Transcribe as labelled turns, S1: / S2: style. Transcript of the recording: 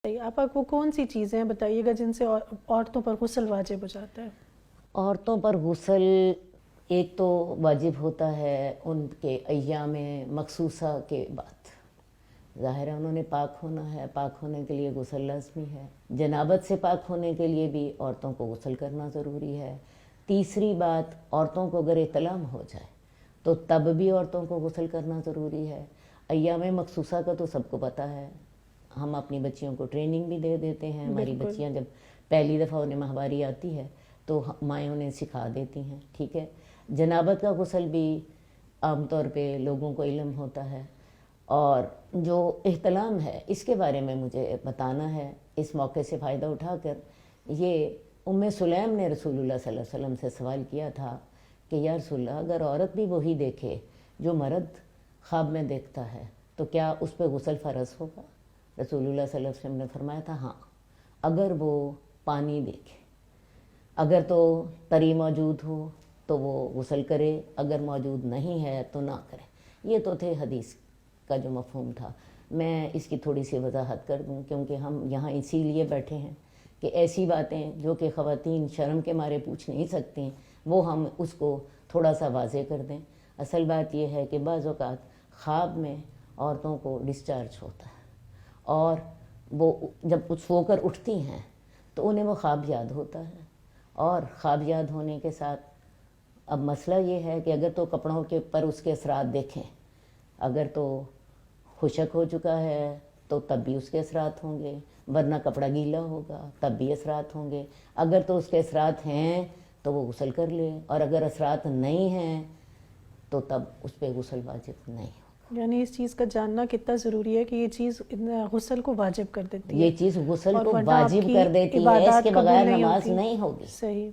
S1: آپ کو کون سی چیزیں بتائیے گا جن سے عورتوں پر غسل واجب ہو جاتا ہے؟
S2: عورتوں پر غسل ایک تو واجب ہوتا ہے ان کے ایام مخصوصہ کے بعد، ظاہر ہے انہوں نے پاک ہونا ہے، پاک ہونے کے لیے غسل لازمی ہے۔ جنابت سے پاک ہونے کے لیے بھی عورتوں کو غسل کرنا ضروری ہے۔ تیسری بات، عورتوں کو اگر احتلام ہو جائے تو تب بھی عورتوں کو غسل کرنا ضروری ہے۔ ایام مخصوصہ کا تو سب کو پتہ ہے، ہم اپنی بچیوں کو ٹریننگ بھی دے دیتے ہیں۔ ہماری بچیاں جب پہلی دفعہ انہیں ماہواری آتی ہے تو مائیں انہیں سکھا دیتی ہیں، ٹھیک ہے۔ جنابت کا غسل بھی عام طور پہ لوگوں کو علم ہوتا ہے، اور جو احتلام ہے اس کے بارے میں مجھے بتانا ہے اس موقع سے فائدہ اٹھا کر۔ یہ ام سلیم نے رسول اللہ صلی اللہ علیہ وسلم سے سوال کیا تھا کہ یا رسول اللہ، اگر عورت بھی وہی دیکھے جو مرد خواب میں دیکھتا ہے تو کیا اس پہ غسل فرض ہوگا؟ رسول اللہ صلی اللہ علیہ وسلم نے فرمایا تھا ہاں، اگر وہ پانی دیکھے، اگر تو تری موجود ہو تو وہ غسل کرے، اگر موجود نہیں ہے تو نہ کرے۔ یہ تو تھے حدیث کا جو مفہوم تھا۔ میں اس کی تھوڑی سی وضاحت کر دوں، کیونکہ ہم یہاں اسی لیے بیٹھے ہیں کہ ایسی باتیں جو کہ خواتین شرم کے مارے پوچھ نہیں سکتی وہ ہم اس کو تھوڑا سا واضح کر دیں۔ اصل بات یہ ہے کہ بعض اوقات خواب میں عورتوں کو ڈسچارج ہوتا ہے، اور وہ جب سو کر اٹھتی ہیں تو انہیں وہ خواب یاد ہوتا ہے، اور خواب یاد ہونے کے ساتھ اب مسئلہ یہ ہے کہ اگر تو کپڑوں کے اوپر اس کے اثرات دیکھیں، اگر تو خشک ہو چکا ہے تو تب بھی اس کے اثرات ہوں گے، ورنہ کپڑا گیلا ہوگا تب بھی اثرات ہوں گے۔ اگر تو اس کے اثرات ہیں تو وہ غسل کر لے، اور اگر اثرات نہیں ہیں تو تب اس پہ غسل واجب نہیں ہوگا۔
S1: یعنی اس چیز کا جاننا کتنا ضروری ہے کہ یہ چیز غسل کو واجب کر دیتی ہے،
S2: یہ چیز غسل
S1: اور
S2: کو
S1: ورنہ آپ
S2: واجب
S1: کی
S2: کر دیتی ہے، اس
S1: عبادات
S2: کے
S1: قبول
S2: بغیر
S1: نہیں
S2: نماز
S1: ہوتی۔
S2: نہیں ہوگی۔
S1: صحیح۔